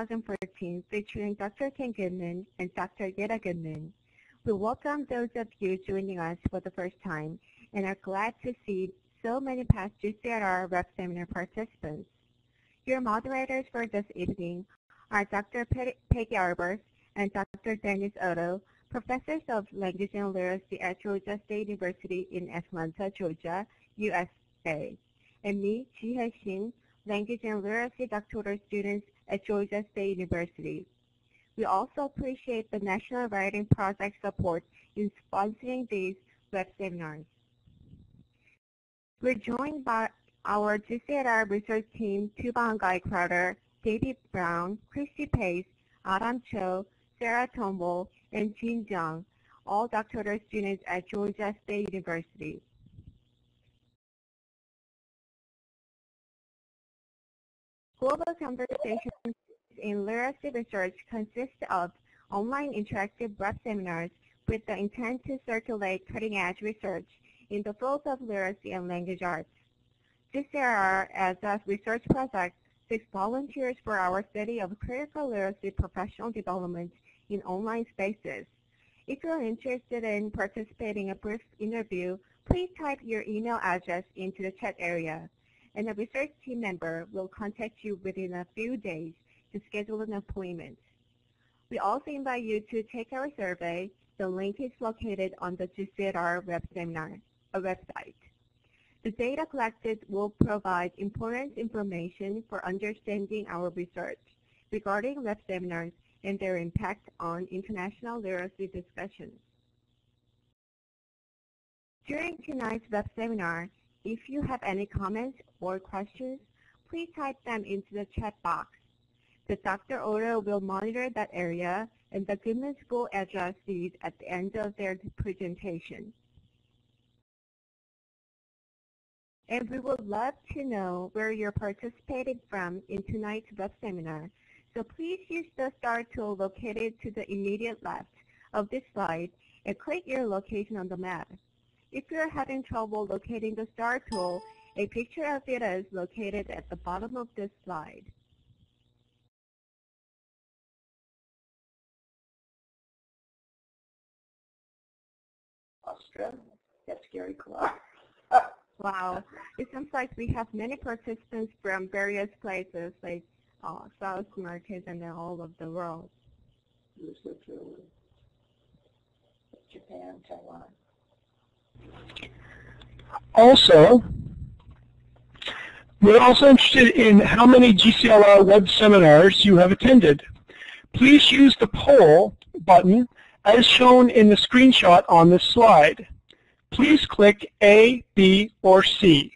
2014 featuring Dr. Ken Goodman and Dr. YETTA Goodman. We welcome those of you joining us for the first time and are glad to see so many past GCLR web seminar participants. Your moderators for this evening are Dr. Peggy Arbers and Dr. Dennis Otto, professors of language and literacy at Georgia State University in Atlanta, Georgia, USA, and me, Ji Shin, language and literacy doctoral students at Georgia State University. We also appreciate the National Writing Project support in sponsoring these web seminars. We're joined by our GCLR research team, Tuban Guy Crowder, David Brown, Christy Pace, Adam Cho, Sarah Tombo, and Jin Jung, all doctoral students at Georgia State University. Global Conversations in Literacy Research consists of online interactive web seminars with the intent to circulate cutting-edge research in the fields of literacy and language arts. GCLR, as a research project, seeks volunteers for our study of critical literacy professional development in online spaces. If you're interested in participating in a brief interview, please type your email address into the chat area, and a research team member will contact you within a few days to schedule an appointment. We also invite you to take our survey. The link is located on the GCLR website. The data collected will provide important information for understanding our research regarding web seminars and their impact on international literacy discussions. During tonight's web seminar, if you have any comments or questions, please type them into the chat box. The Dr. Otto will monitor that area, and the Goodmans will address these at the end of their presentation. And we would love to know where you're participating from in tonight's web seminar, so please use the star tool located to the immediate left of this slide and click your location on the map. If you're having trouble locating the star tool, a picture of it is located at the bottom of this slide. Australia, that's Gary Clark. Wow, it seems like we have many participants from various places like South America and then all of the world. Japan, Taiwan. Also, we're also interested in how many GCLR web seminars you have attended. Please use the poll button as shown in the screenshot on this slide. Please click A, B, or C.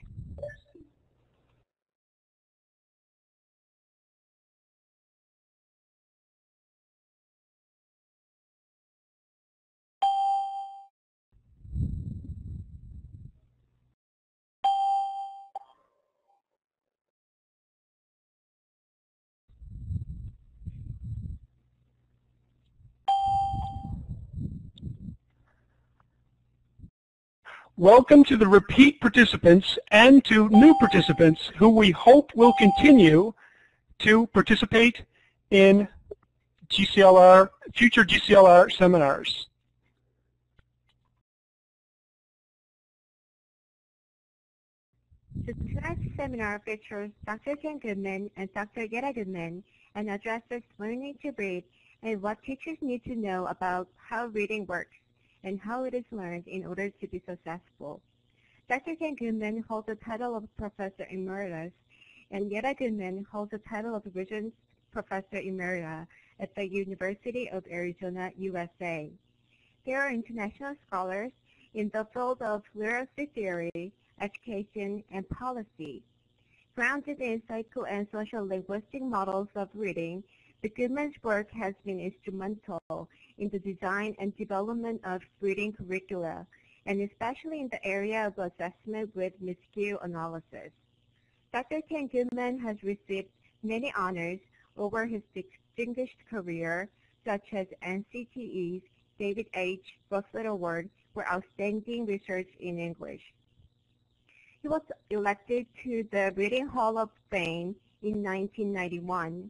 Welcome to the repeat participants and to new participants who we hope will continue to participate in GCLR, future GCLR seminars. Tonight's seminar features Dr. Ken Goodman and Dr. YETTA Goodman and addresses learning to read and what teachers need to know about how reading works and how it is learned in order to be successful. Dr. Ken Goodman holds the title of Professor Emeritus, and YETTA Goodman holds the title of Regents Professor Emerita at the University of Arizona, USA. They are international scholars in the field of literacy theory, education, and policy. Grounded in psycho and social linguistic models of reading, the Goodman's work has been instrumental in the design and development of reading curricula, and especially in the area of assessment with mosquito analysis. Dr. Ken Goodman has received many honors over his distinguished career, such as NCTE's David H. Russell Award for Outstanding Research in English. He was elected to the Reading Hall of Fame in 1991.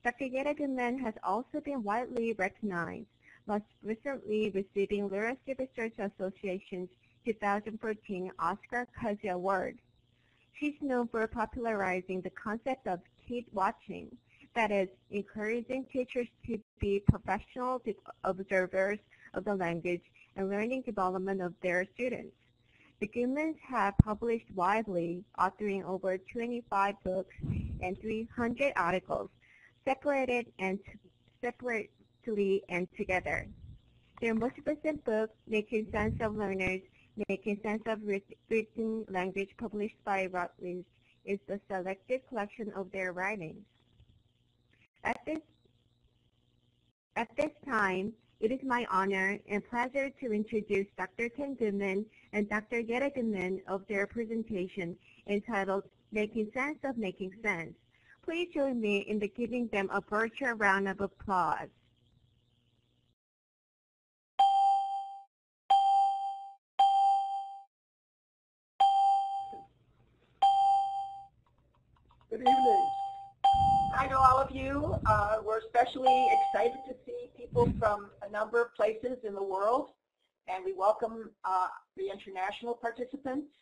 Dr. YETTA Goodman has also been widely recognized, most recently receiving Literacy Research Association's 2014 Oscar Cozy Award. She's known for popularizing the concept of kid watching, that is, encouraging teachers to be professional observers of the language and learning development of their students. The Goodmans have published widely, authoring over 25 books and 300 articles, separately and together. Their most recent book, Making Sense of Learners, Making Sense of Written Language, published by Routledge, is the selected collection of their writings. At this time, it is my honor and pleasure to introduce Dr. Ken Goodman and Dr. YETTA Goodman of their presentation entitled Making Sense of Making Sense. Please join me in giving them a virtual round of applause. Good evening. Hi to all of you. We're especially excited to see people from a number of places in the world, and we welcome the international participants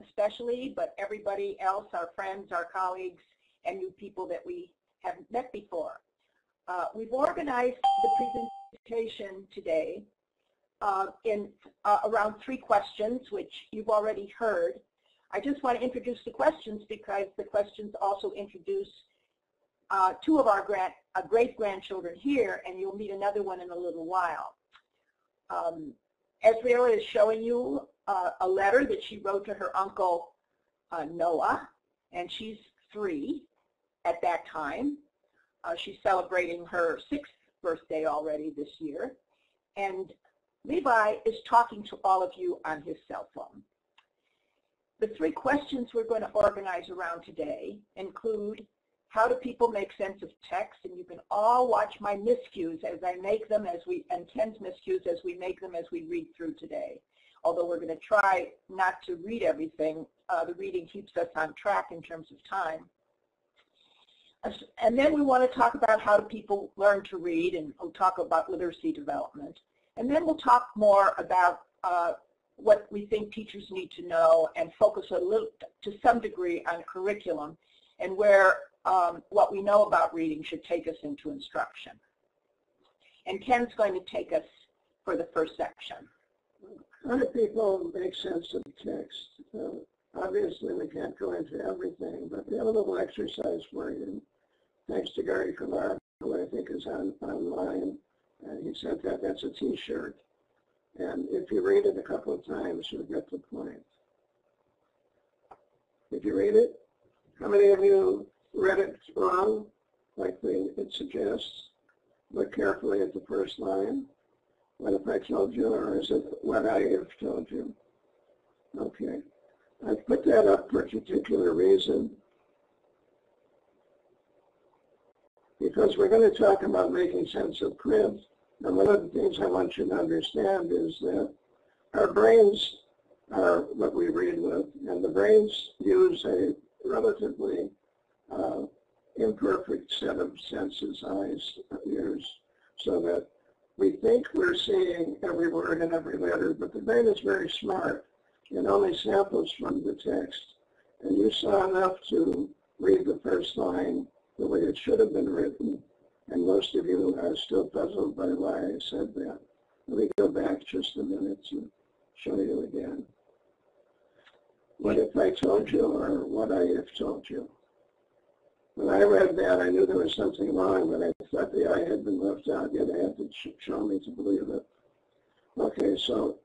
especially, but everybody else, our friends, our colleagues, and new people that we haven't met before. We've organized the presentation today in around 3 questions, which you've already heard. I just want to introduce the questions because the questions also introduce 2 of our great-grandchildren here, and you'll meet another one in a little while. Isabelle is showing you a letter that she wrote to her uncle Noah, and she's 3 at that time. She's celebrating her 6th birthday already this year. And Levi is talking to all of you on his cell phone. The 3 questions we're going to organize around today include, how do people make sense of text? And you can all watch my miscues as I make them, and Ken's miscues as we make them as we read through today. Although we're going to try not to read everything, the reading keeps us on track in terms of time. And then we want to talk about how do people learn to read, and we'll talk about literacy development. And then we'll talk more about what we think teachers need to know, and focus a little, to some degree, on curriculum and where what we know about reading should take us into instruction. And Ken's going to take us for the first section. How do people make sense of text? Obviously, we can't go into everything, but we have a little exercise for you. Thanks to Gary Kalar, who I think is online, and he said that that's a T-shirt. And if you read it a couple of times, you'll get the point. Did you read it? How many of you read it wrong, like it suggests? Look carefully at the first line. What if I told you, or is it what I have told you? Okay. I put that up for a particular reason, because we're going to talk about making sense of print. And one of the things I want you to understand is that our brains are what we read with, and the brains use a relatively imperfect set of senses, eyes, ears, so that we think we're seeing every word and every letter, but the brain is very smart. It only samples from the text. And you saw enough to read the first line the way it should have been written. And most of you are still puzzled by why I said that. Let me go back just a minute to show you again. What if I told you, or what I have told you? When I read that, I knew there was something wrong, but I thought the I had been left out. Yet I had to show me to believe it. Okay, so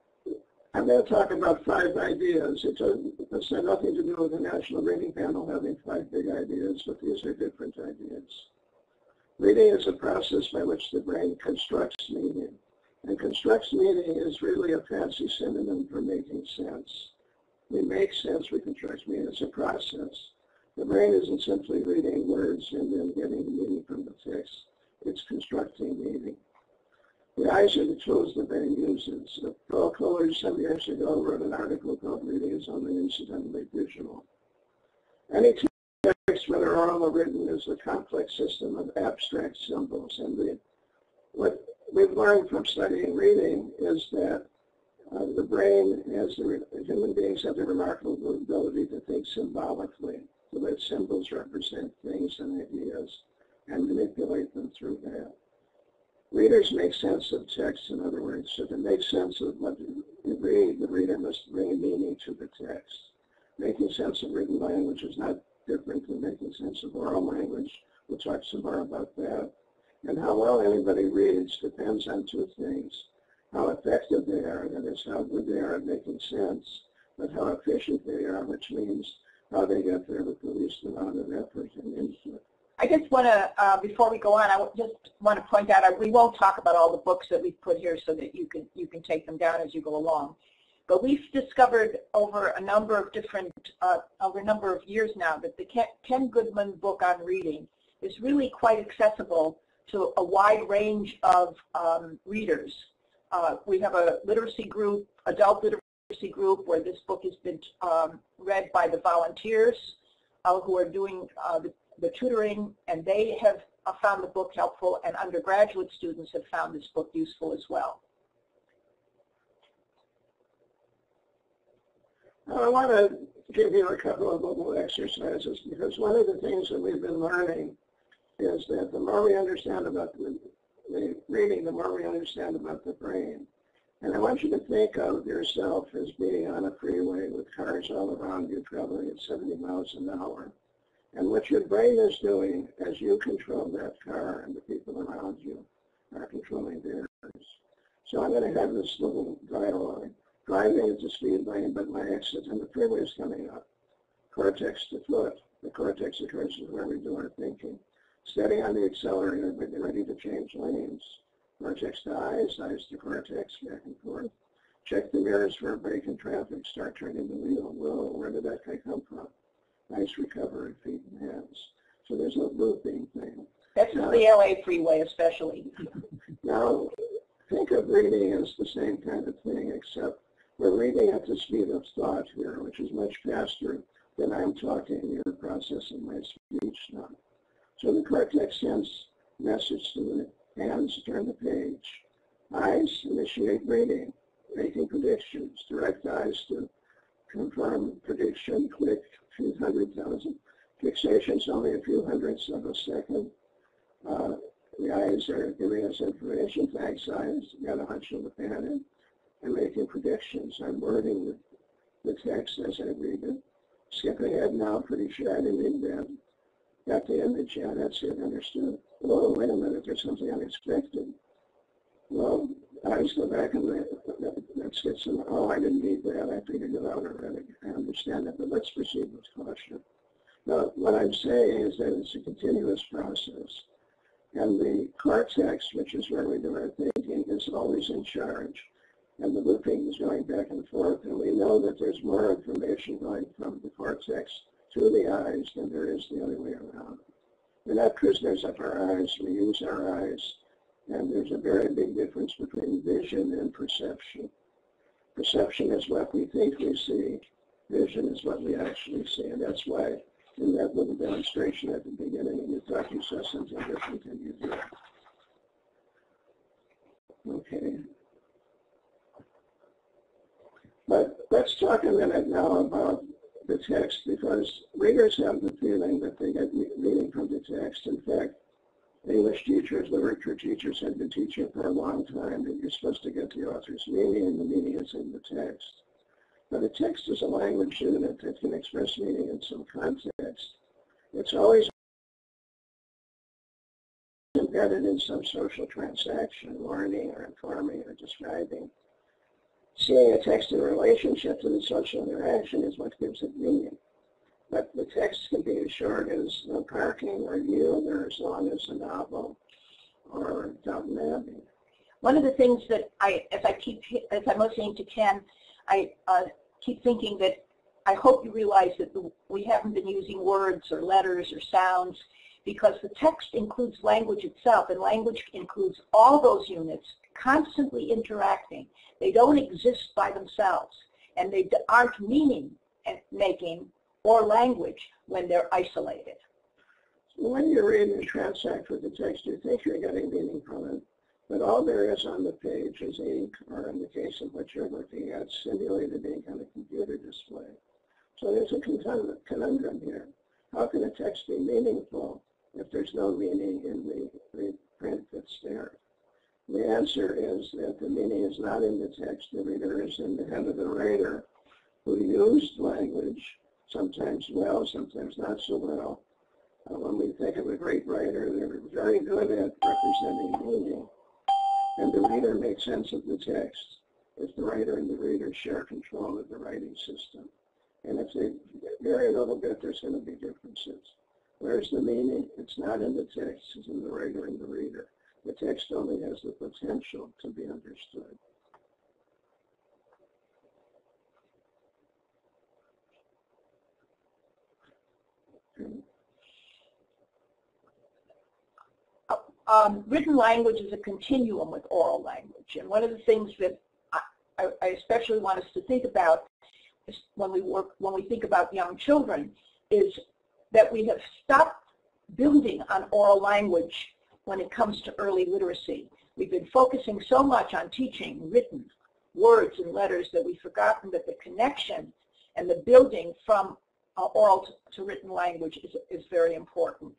I'm going to talk about 5 ideas. It has nothing to do with the National Reading Panel having 5 big ideas, but these are different ideas. Reading is a process by which the brain constructs meaning. And constructs meaning is really a fancy synonym for making sense. We make sense, we construct meaning. It's a process. The brain isn't simply reading words and then getting meaning from the text. It's constructing meaning. The eyes are the tools the brain uses. Paul Coleridge some years ago wrote an article called Reading is Only Incidentally Visual. Any teacher text, whether oral or written, is a complex system of abstract symbols. And what we've learned from studying reading is that the brain human beings have the remarkable ability to think symbolically, to let symbols represent things and ideas and manipulate them through that. Readers make sense of text, in other words. So to make sense of what you read, the reader must bring meaning to the text. Making sense of written language is not different from making sense of oral language. We'll talk some more about that. And how well anybody reads depends on two things: how effective they are, that is, how good they are at making sense, but how efficient they are, which means how they get there with the least amount of effort and input. I just want to, before we go on, I just want to point out, we won't talk about all the books that we've put here so that you can take them down as you go along. But we've discovered over a number of years now that the Ken Goodman book on reading is really quite accessible to a wide range of readers. We have a literacy group, adult literacy group, where this book has been read by the volunteers who are doing the tutoring, and they have found the book helpful, and undergraduate students have found this book useful as well. I want to give you a couple of little exercises, because one of the things that we've been learning is that the more we understand about the reading, the more we understand about the brain. And I want you to think of yourself as being on a freeway with cars all around you traveling at 70 miles an hour. And what your brain is doing as you control that car and the people around you are controlling theirs. So I'm going to have this little dialogue. Driving at the speed lane, but my exit and the freeway is coming up. Cortex to foot. The cortex occurs where we do our thinking. Steady on the accelerator, but get ready to change lanes. Cortex to eyes to cortex, back and forth. Check the mirrors for a break in traffic. Start turning the wheel. Whoa, where did that guy come from? Nice recovery, feet and hands. So there's a looping thing. That's now, the LA freeway especially. Now, think of reading as the same kind of thing, except we're reading at the speed of thought here, which is much faster than I'm talking. You're processing my speech now. So the cortex sends message to the hands, turn the page. Eyes initiate reading, making predictions. Direct eyes to confirm prediction, click, a few 100,000. Fixation's only a few hundredths of a second. The eyes are giving us information. Thanks, eyes. You got a hunch of the pattern. I'm making predictions. I'm wording the text as I read it. Skip ahead now, pretty sure I didn't read that. Got the image, yeah, that's it, understood. Whoa, wait a minute, there's something unexpected. Well, eyes go back and let's get some, oh, I didn't need that, I figured it out already. I understand it, but let's proceed with caution. Now, what I'm saying is that it's a continuous process. And the cortex, which is where we do our thinking, is always in charge. And the looping is going back and forth, and we know that there's more information going from the cortex to the eyes than there is the other way around. We're not prisoners of our eyes, we use our eyes, and there's a very big difference between vision and perception. Perception is what we think we see, vision is what we actually see, and that's why in that little demonstration at the beginning, you thought you saw something different than you did. Okay. But let's talk a minute now about the text, because readers have the feeling that they get meaning from the text. In fact, English teachers, literature teachers have been teaching for a long time that you're supposed to get the author's meaning, and the meaning is in the text. But a text is a language unit that can express meaning in some context. It's always embedded in some social transaction, learning or informing or describing. Seeing a text in relationship to the social interaction is what gives it meaning. But the text can be as short as no parking or yield, or as long as a novel or Downton Abbey. One of the things that as I'm listening to Ken, I keep thinking that I hope you realize that we haven't been using words or letters or sounds, because the text includes language itself, and language includes all those units constantly interacting. They don't exist by themselves, and they aren't meaning-making or language when they're isolated. When you read and transact with the text, you think you're getting meaning from it, but all there is on the page is ink, or in the case of what you're looking at, simulated ink on a computer display. So there's a conundrum here. How can a text be meaningful if there's no meaning in the print that's there? The answer is that the meaning is not in the text. The reader is in the head of the writer, who used language, sometimes well, sometimes not so well. When we think of a great writer, they're very good at representing meaning. And the reader makes sense of the text if the writer and the reader share control of the writing system. And if they vary a little bit, there's going to be differences. Where's the meaning? It's not in the text, it's in the writer and the reader. The text only has the potential to be understood. Written language is a continuum with oral language, and one of the things that I especially want us to think about is when we think about young children is that we have stopped building on oral language when it comes to early literacy. We've been focusing so much on teaching written words and letters that we've forgotten that the connection and the building from oral to written language is very important.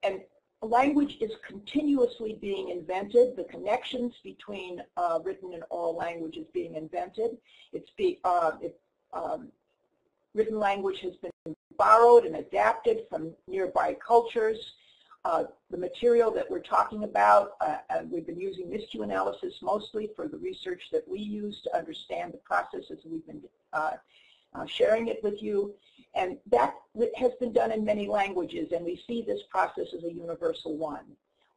And language is continuously being invented. The connections between written and oral language is being invented. Written language has been borrowed and adapted from nearby cultures. The material that we're talking about, we've been using miscue analysis mostly for the research that we use to understand the processes. We've been sharing it with you. And that has been done in many languages, and we see this process as a universal one.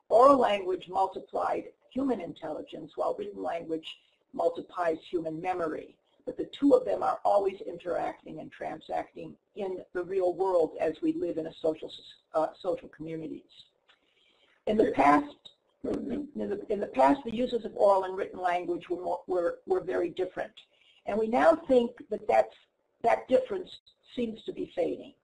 Oral language multiplied human intelligence, while written language multiplies human memory. But the two of them are always interacting and transacting in the real world as we live in a social communities. In the past, the uses of oral and written language were very different. And we now think that difference seems to be fading.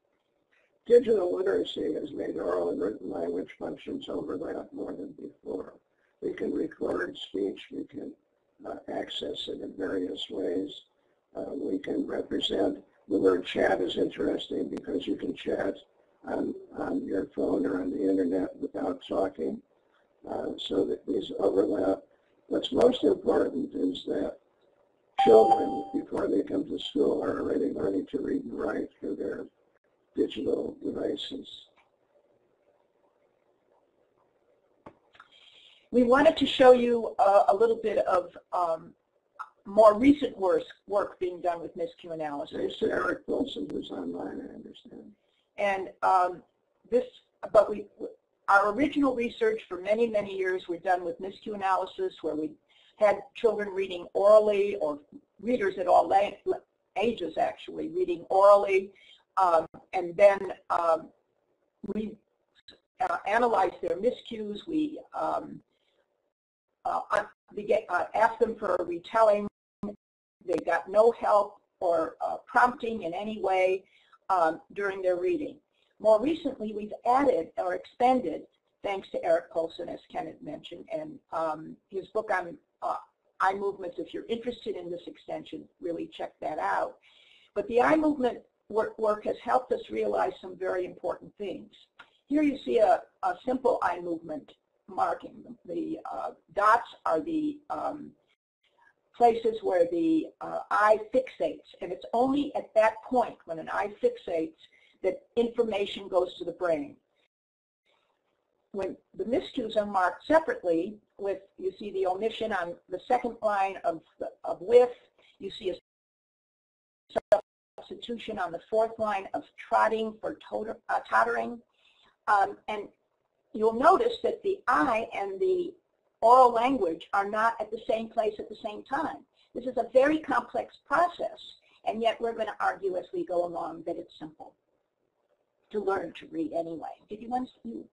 Digital literacy has made oral and written language functions overlap more than before. We can record speech, we can access it in various ways. We can represent, the word chat is interesting because you can chat on your phone or on the internet without talking, so that these overlap. What's most important is that children, before they come to school, are already learning to read and write through their digital devices. We wanted to show you a little bit of more recent work being done with miscue analysis. Thanks to Eric Wilson, who's online, I understand. And our original research for many, many years were done with miscue analysis, where we had children reading orally, or readers at all ages actually, reading orally, and then we analyzed their miscues. We asked them for a retelling. They got no help or prompting in any way during their reading. More recently, we've added or expanded, thanks to Eric Polson, as Kenneth mentioned, and his book on eye movements. If you're interested in this extension, really check that out. But the eye movement work has helped us realize some very important things. Here you see a simple eye movement marking. The dots are the places where the eye fixates, and it's only at that point, when an eye fixates, that information goes to the brain. When the miscues are marked separately, with, you see the omission on the second line of with, you see a substitution on the fourth line of trotting for tottering, and you'll notice that the eye and the oral language are not at the same place at the same time. This is a very complex process, and yet we're going to argue as we go along that it's simple to learn to read anyway. Did you want to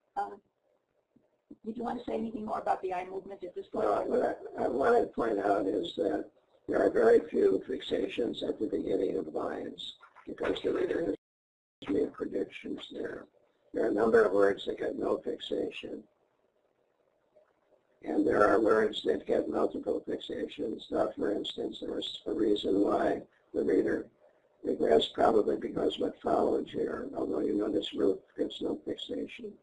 say anything more about the eye movement at this point? Well, what I want to point out is that There are very few fixations at the beginning of lines because the reader has made predictions there. There are a number of words that get no fixation. And there are words that get multiple fixations. Now, for instance, there was a reason why the reader regressed, probably because what followed here, although you notice Ruth gets no fixation.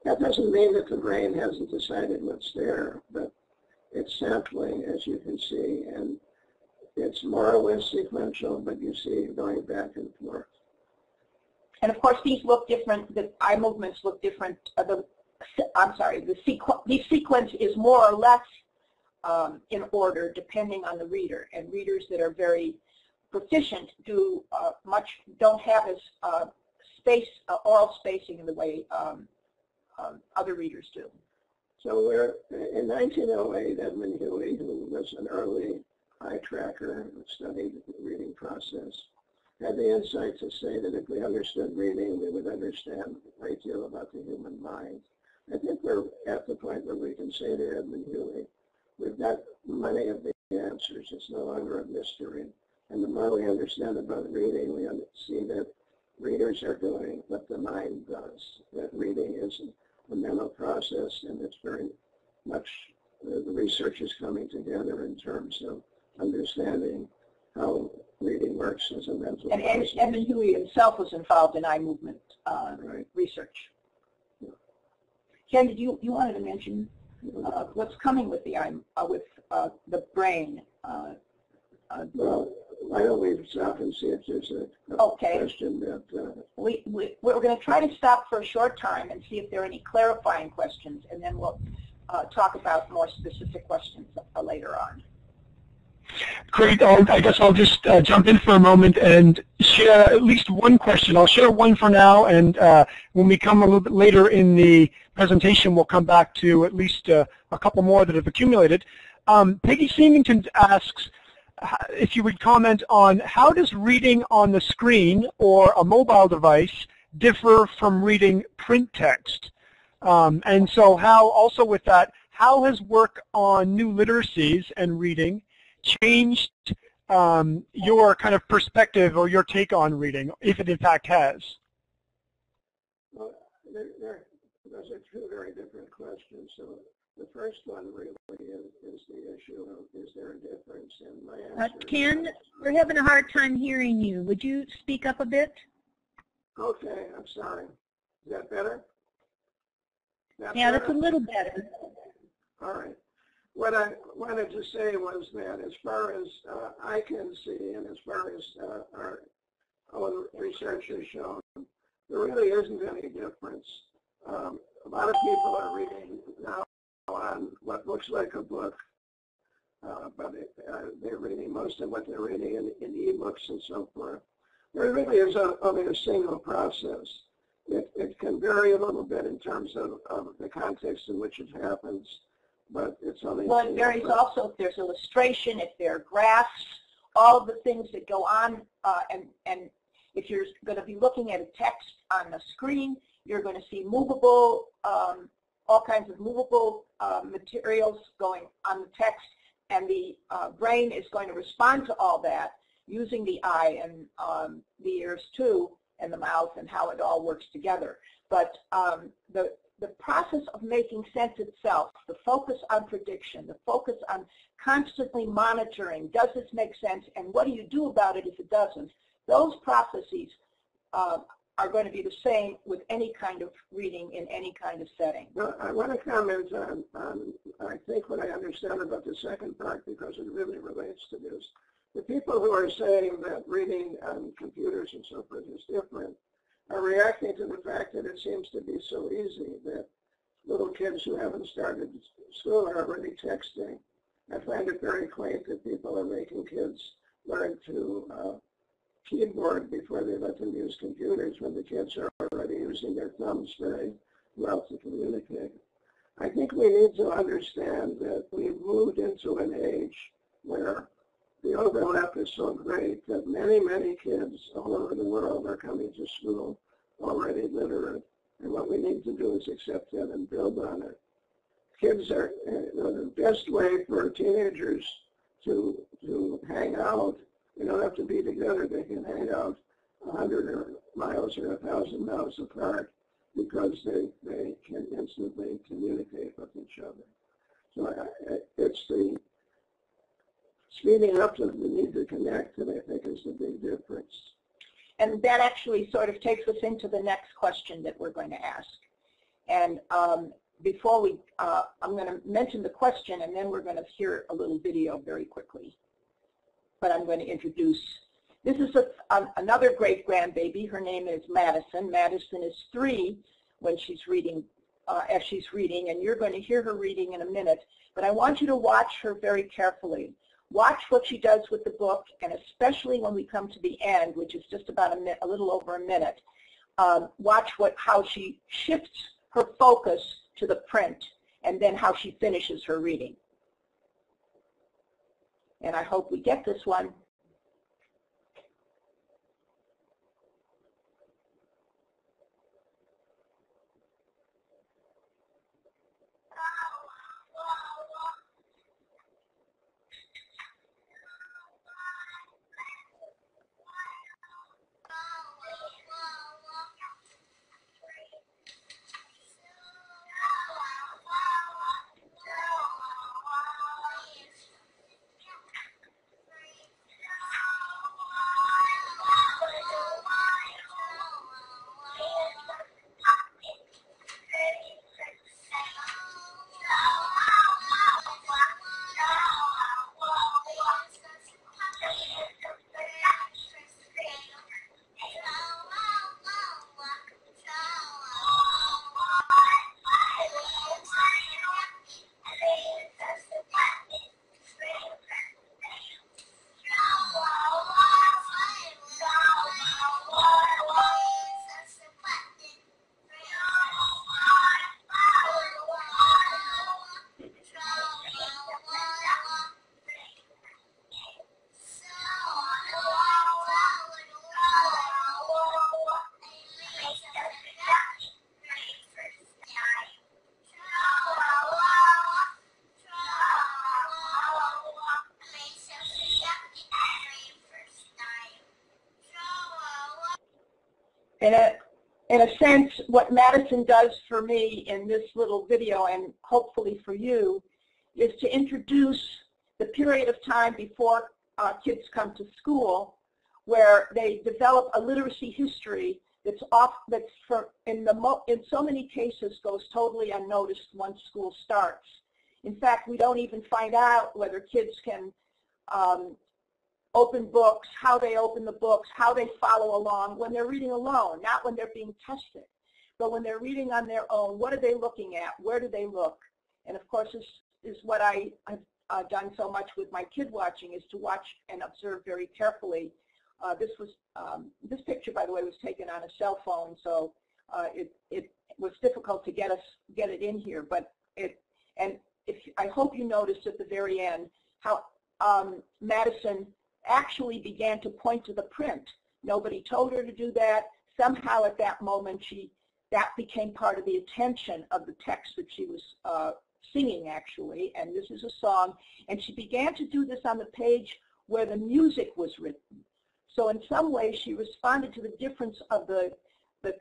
That doesn't mean that the brain hasn't decided what's there, but it's sampling, as you can see, and it's more or less sequential, but you see going back and forth. And of course, these look different. The eye movements look different. The sequence is more or less in order, depending on the reader. And readers that are very proficient don't have as oral spacing in the way other readers do. So in 1908, Edmund Huey, who was an early eye tracker who studied the reading process, had the insight to say that if we understood reading, we would understand a great deal about the human mind. I think we're at the point where we can say to Edmund Huey, we've got many of the answers. It's no longer a mystery. And the more we understand about reading, we see that readers are doing what the mind does, that reading is a mental process, and it's very much, the research is coming together in terms of understanding how reading works as a mental process. And Edmund Huey himself was involved in eye movement research. Yeah. Ken, did you wanted to mention what's coming with the eye, with the brain? Well, why don't we stop and see if there's a question that... We're going to try to stop for a short time and see if there are any clarifying questions, and then we'll talk about more specific questions later on. Great. I guess I'll just jump in for a moment and share at least one question. I'll share one for now, and when we come a little bit later in the presentation, we'll come back to at least a couple more that have accumulated. Peggy Seamington asks, if you would comment on how does reading on the screen or a mobile device differ from reading print text? And so how, also with that, how has work on new literacies and reading changed your kind of perspective or your take on reading, if it in fact has? Well, those are two very different questions. So the first one really is the issue of, is there a difference? And my answer Ken, we're having a hard time hearing you. Would you speak up a bit? Okay, I'm sorry. Is that better? That's a little better. All right. What I wanted to say was that as far as I can see, and as far as our own research has shown, there really isn't any difference. A lot of people are reading now on what looks like a book, but they're reading most of what they're reading in e-books and so forth. There really is only a single process. It can vary a little bit in terms of the context in which it happens, but it's only. Well, it varies also if there's illustration, if there are graphs, all of the things that go on, and if you're going to be looking at a text on the screen, you're going to see movable, all kinds of movable materials going on the text, and the brain is going to respond to all that using the eye and the ears too, and the mouth, and how it all works together. But the process of making sense itself, the focus on prediction, the focus on constantly monitoring, does this make sense, and what do you do about it if it doesn't, those processes are going to be the same with any kind of reading in any kind of setting. Well, I want to comment on I think what I understand about the second part, because it really relates to this. The people who are saying that reading on computers and so forth is different are reacting to the fact that it seems to be so easy that little kids who haven't started school are already texting. I find it very quaint that people are making kids learn to keyboard before they let them use computers when the kids are already using their thumbs very well to communicate. I think we need to understand that we've moved into an age where the overlap is so great that many, many kids all over the world are coming to school already literate. And what we need to do is accept that and build on it. Kids are, the best way for teenagers to hang out. They don't have to be together. They can hang out 100 miles or 1,000 miles apart because they can instantly communicate with each other. So it's the speeding up of the need to connect that I think is the big difference. And that actually sort of takes us into the next question that we're going to ask. And before we, I'm going to mention the question, and then we're going to hear a little video very quickly. But I'm going to introduce, this is another great-grandbaby. Her name is Madison. Madison is 3 when she's reading, as she's reading, and you're going to hear her reading in a minute. But I want you to watch her very carefully. Watch what she does with the book, and especially when we come to the end, which is just about a little over a minute, watch how she shifts her focus to the print, and then how she finishes her reading. And I hope we get this one. In a sense, what Madison does for me in this little video, and hopefully for you, is to introduce the period of time before kids come to school, where they develop a literacy history that's in so many cases goes totally unnoticed once school starts. In fact, we don't even find out whether kids can open books, how they open the books, how they follow along when they're reading alone, not when they're being tested. But when they're reading on their own, what are they looking at? Where do they look? And of course, this is what I've done so much with my kid watching, is to watch and observe very carefully. This picture, by the way, was taken on a cell phone, so it was difficult to get it in here. But I hope you noticed at the very end how Madison actually began to point to the print. Nobody told her to do that. Somehow at that moment that became part of the attention of the text that she was singing, actually, and this is a song, and she began to do this on the page where the music was written. So in some way she responded to the difference of the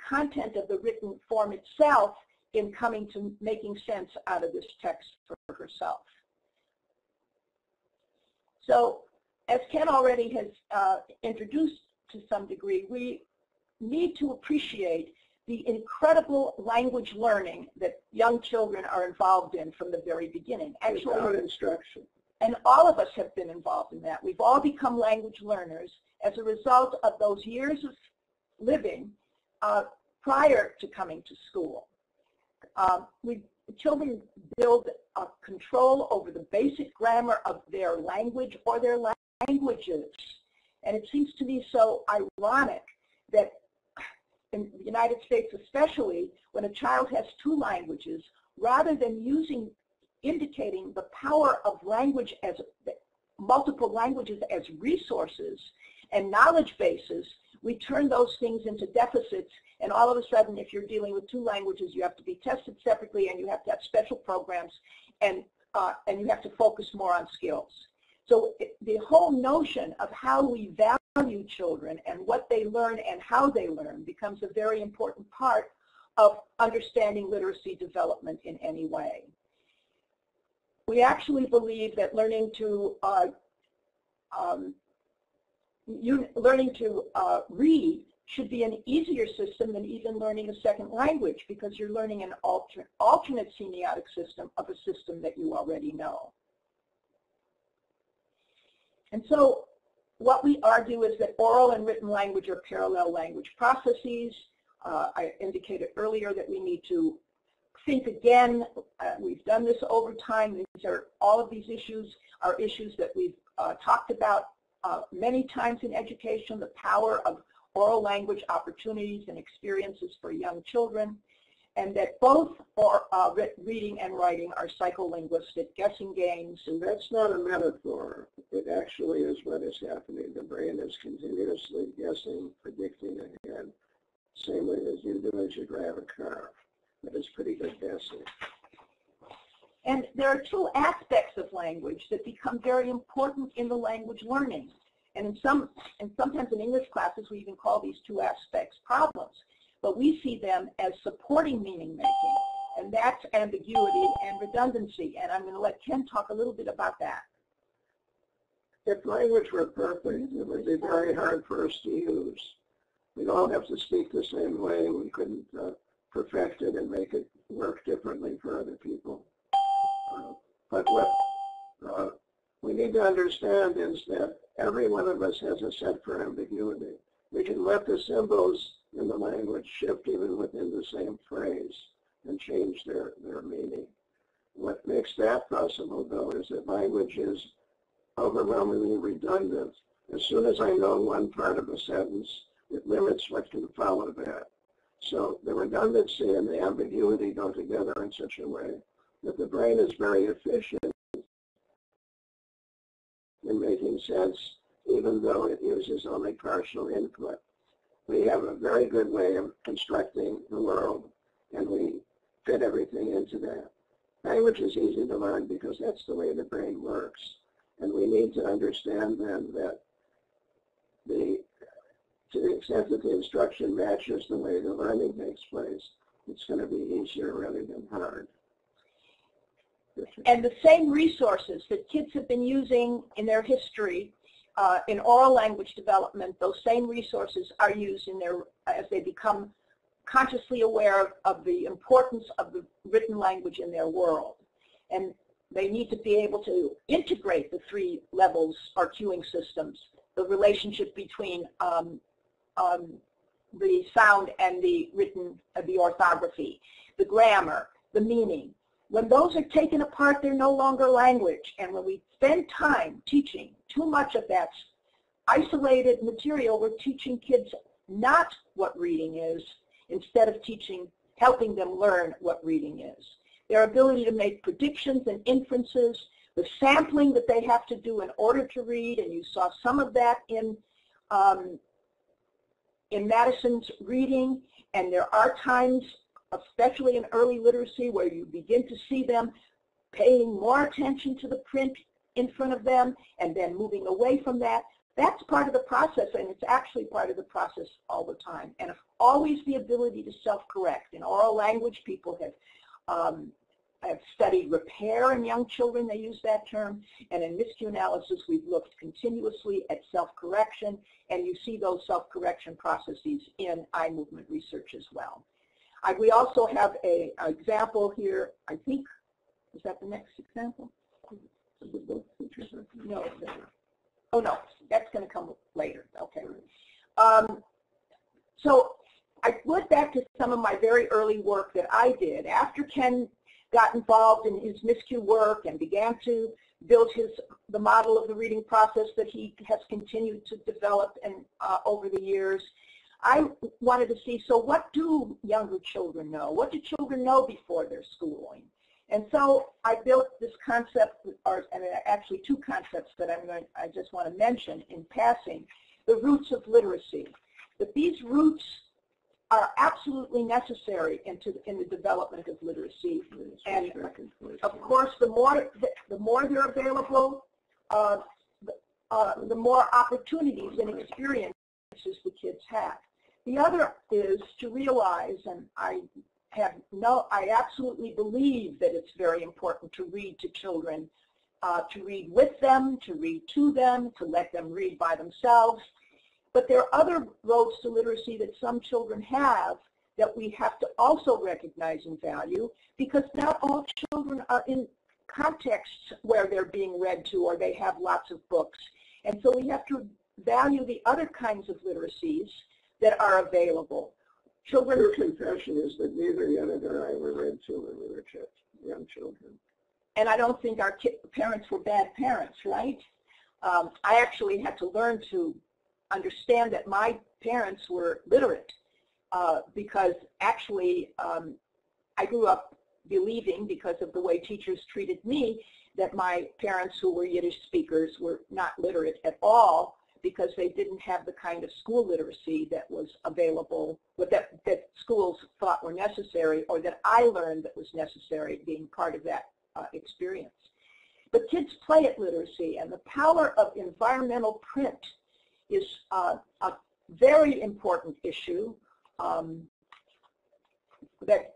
content of the written form itself in coming to making sense out of this text for herself. So as Ken already has introduced to some degree, we need to appreciate the incredible language learning that young children are involved in from the very beginning. Actually, without instruction. And all of us have been involved in that. We've all become language learners as a result of those years of living prior to coming to school. Children build a control over the basic grammar of their language or their languages. And it seems to me so ironic that in the United States especially, when a child has 2 languages, rather than indicating the power of language as multiple languages as resources and knowledge bases, we turn those things into deficits, and all of a sudden, if you're dealing with 2 languages, you have to be tested separately, and you have to have special programs, and you have to focus more on skills. So the whole notion of how we value children and what they learn and how they learn becomes a very important part of understanding literacy development in any way. We actually believe that learning to read should be an easier system than even learning a second language, because you're learning an alternate semiotic system of a system that you already know. And so what we argue is that oral and written language are parallel language processes. I indicated earlier that we need to think again. We've done this over time. All of these issues are issues that we've talked about many times in education, the power of oral language opportunities and experiences for young children, and that both reading and writing are psycholinguistic guessing games. And that's not a metaphor. It actually is what is happening. The brain is continuously guessing, predicting ahead, same way as you do as you drive a car. That is pretty good guessing. And there are two aspects of language that become very important in the language learning. And sometimes in English classes we even call these two aspects problems. But we see them as supporting meaning making, and that's ambiguity and redundancy. And I'm going to let Ken talk a little bit about that. If language were perfect, it would be very hard for us to use. We'd all have to speak the same way. We couldn't perfect it and make it work differently for other people. But what we need to understand is that every one of us has a set for ambiguity. We can let the symbols in the language shift even within the same phrase and change their meaning. What makes that possible, though, is that language is overwhelmingly redundant. As soon as I know one part of a sentence, it limits what can follow that. So the redundancy and the ambiguity go together in such a way that the brain is very efficient in making sense, even though it uses only partial input. We have a very good way of constructing the world, and we fit everything into that. Language is easy to learn because that's the way the brain works. And we need to understand then that to the extent that the instruction matches the way the learning takes place, it's going to be easier rather than hard. And the same resources that kids have been using in their history in oral language development, those same resources are used as they become consciously aware of the importance of the written language in their world. And they need to be able to integrate the three levels or cueing systems, the relationship between the sound and the written, the orthography, the grammar, the meaning. When those are taken apart, they're no longer language. And when we spend time teaching too much of that isolated material, we're teaching kids not what reading is, instead of helping them learn what reading is. Their ability to make predictions and inferences, the sampling that they have to do in order to read, and you saw some of that in Madison's reading, and there are times, especially in early literacy, where you begin to see them paying more attention to the print in front of them and then moving away from that. That's part of the process, and it's actually part of the process all the time. And always the ability to self-correct. In oral language, people have studied repair in young children, they use that term, and in miscue analysis we've looked continuously at self-correction, and you see those self-correction processes in eye movement research as well. We also have an example here, I think, is that the next example? No. Oh no, that's going to come later, okay. So I went back to some of my very early work that I did. After Ken got involved in his miscue work and began to build the model of the reading process that he has continued to develop over the years, I wanted to see, so what do younger children know? What do children know before their schooling? And so I built this concept, and actually two concepts that I just want to mention in passing, the roots of literacy. That these roots are absolutely necessary in the development of literacy. And of course, the more they're available, the more opportunities and experiences the kids have. The other is to realize, and I absolutely believe that it's very important to read to children, to read with them, to read to them, to let them read by themselves. But there are other roads to literacy that some children have that we have to also recognize and value, because not all children are in contexts where they're being read to or they have lots of books. And so we have to value the other kinds of literacies that are available. Children. Your confession is that neither Yetta nor I were read to when we were young children. And I don't think our parents were bad parents, right? I actually had to learn to understand that my parents were literate because actually I grew up believing, because of the way teachers treated me, that my parents who were Yiddish speakers were not literate at all, because they didn't have the kind of school literacy that was available, that schools thought were necessary, or that I learned that was necessary being part of that experience. But kids play at literacy, and the power of environmental print is a very important issue that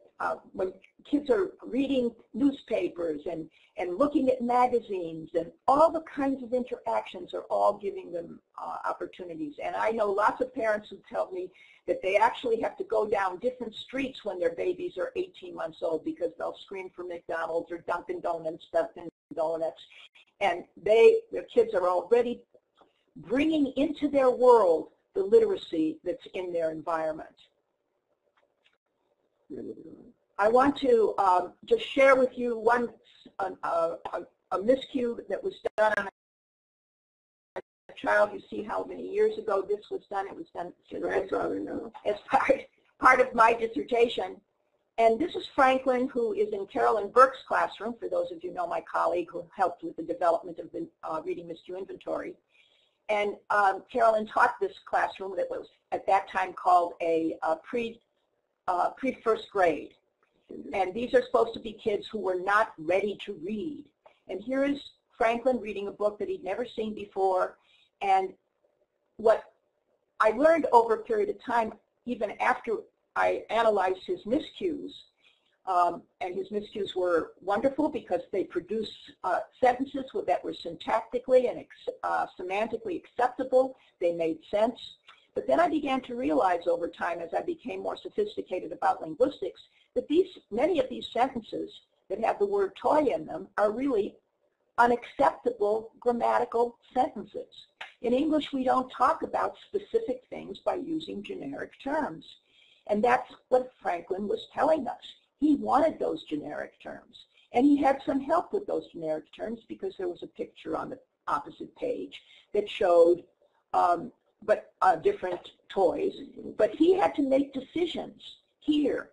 when kids are reading newspapers and looking at magazines, and all the kinds of interactions are all giving them opportunities. And I know lots of parents who tell me that they actually have to go down different streets when their babies are 18 months old, because they'll scream for McDonald's or Dunkin' Donuts, and their kids are already bringing into their world the literacy that's in their environment. I want to just share with you a miscue that was done on a child. You see how many years ago this was done. It was done as part of my dissertation. And this is Franklin, who is in Carolyn Burke's classroom, for those of you who know my colleague who helped with the development of the reading miscue inventory. And Carolyn taught this classroom that was at that time called a pre-first grade. And these are supposed to be kids who were not ready to read. And here is Franklin reading a book that he'd never seen before. And what I learned over a period of time, even after I analyzed his miscues, and his miscues were wonderful because they produced sentences that were syntactically and semantically acceptable. They made sense. But then I began to realize over time, as I became more sophisticated about linguistics, that many of these sentences that have the word toy in them are really unacceptable grammatical sentences. In English, we don't talk about specific things by using generic terms. And that's what Franklin was telling us. He wanted those generic terms. And he had some help with those generic terms, because there was a picture on the opposite page that showed different toys. But he had to make decisions here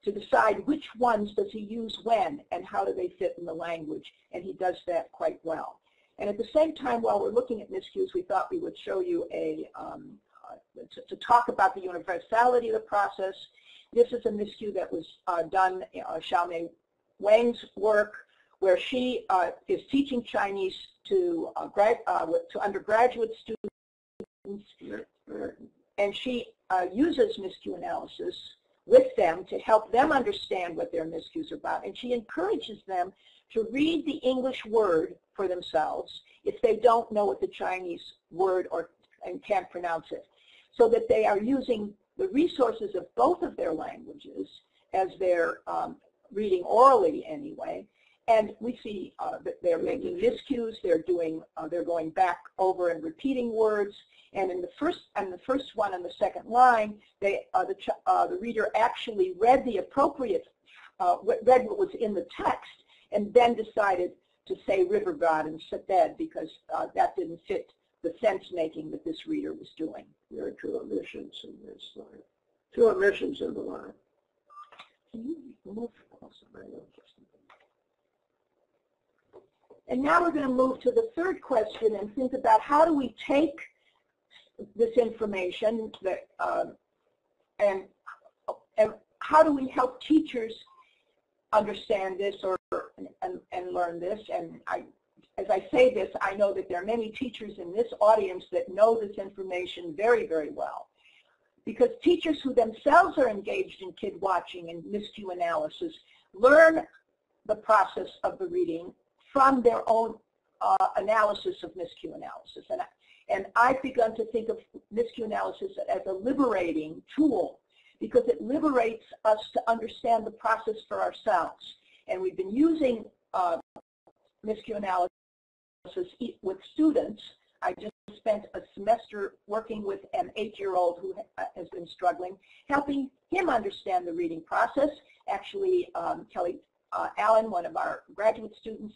to decide which ones does he use when and how do they fit in the language. And he does that quite well. And at the same time, while we're looking at miscues, we thought we would show you to talk about the universality of the process. This is a miscue that was done, Xiaomei Wang's work, where she is teaching Chinese to undergraduate students, and she uses miscue analysis with them to help them understand what their miscues are about, and she encourages them to read the English word for themselves if they don't know what the Chinese word and can't pronounce it, so that they are using the resources of both of their languages as they're reading orally anyway. And we see that they're making miscues. They're going back over and repeating words. And in the first one and the second line, the reader actually read the appropriate, read what was in the text, and then decided to say river god instead, because that didn't fit the sense making that this reader was doing. There are two omissions in this line. Two omissions in the line. Can you move closer? And now we're going to move to the third question and think about how do we take this information that, and how do we help teachers understand this and learn this. And as I say this, I know that there are many teachers in this audience that know this information very, very well. Because teachers who themselves are engaged in kid watching and miscue analysis learn the process of the reading from their own analysis of miscue analysis. And I've begun to think of miscue analysis as a liberating tool because it liberates us to understand the process for ourselves. And we've been using miscue analysis with students. I just spent a semester working with an 8-year-old who has been struggling, helping him understand the reading process. Actually, Kelly Allen, one of our graduate students,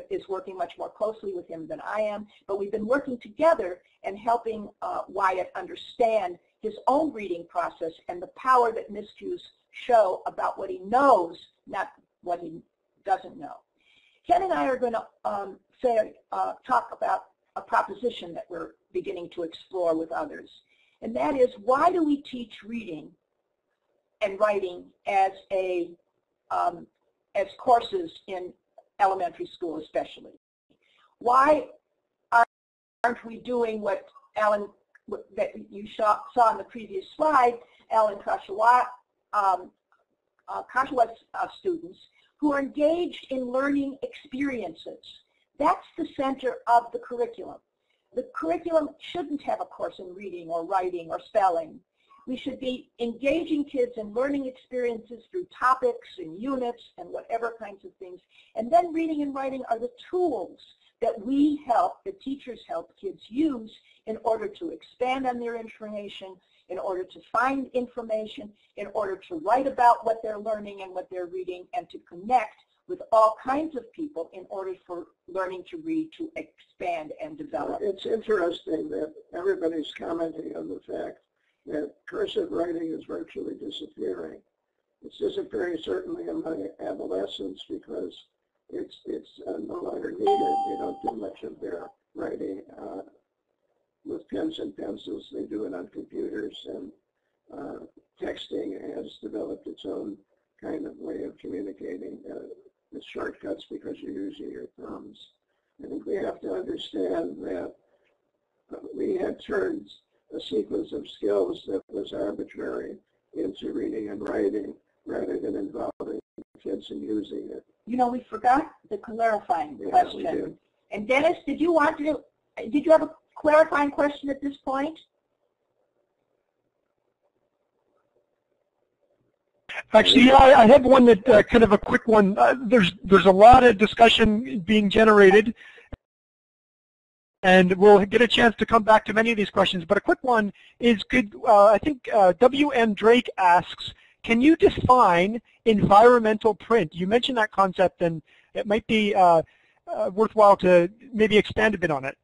is working much more closely with him than I am. But we've been working together and helping Wyatt understand his own reading process and the power that miscues show about what he knows, not what he doesn't know. Ken and I are going to talk about a proposition that we're beginning to explore with others, and that is, why do we teach reading and writing as courses in elementary school especially? Why aren't we doing what Alan, that you saw in the previous slide, Alan Kashawa's students who are engaged in learning experiences? That's the center of the curriculum. The curriculum shouldn't have a course in reading or writing or spelling. We should be engaging kids in learning experiences through topics and units and whatever kinds of things. And then reading and writing are the tools that we help, the teachers help kids use in order to expand on their information, in order to find information, in order to write about what they're learning and what they're reading, and to connect with all kinds of people in order for learning to read to expand and develop. It's interesting that everybody's commenting on the fact that cursive writing is virtually disappearing. It's disappearing certainly in my adolescents because it's no longer needed. They don't do much of their writing with pens and pencils. They do it on computers, and texting has developed its own kind of way of communicating. With shortcuts because you're using your thumbs. I think we have to understand that we had turned a sequence of skills that was arbitrary into reading and writing rather than involving kids in using it. You know, we forgot the clarifying question. And Dennis, did you have a clarifying question at this point? Actually, yeah, I have one that kind of a quick one. There's a lot of discussion being generated, and we'll get a chance to come back to many of these questions. But a quick one is good. I think W.M. Drake asks, can you define environmental print? You mentioned that concept, and it might be worthwhile to maybe expand a bit on it.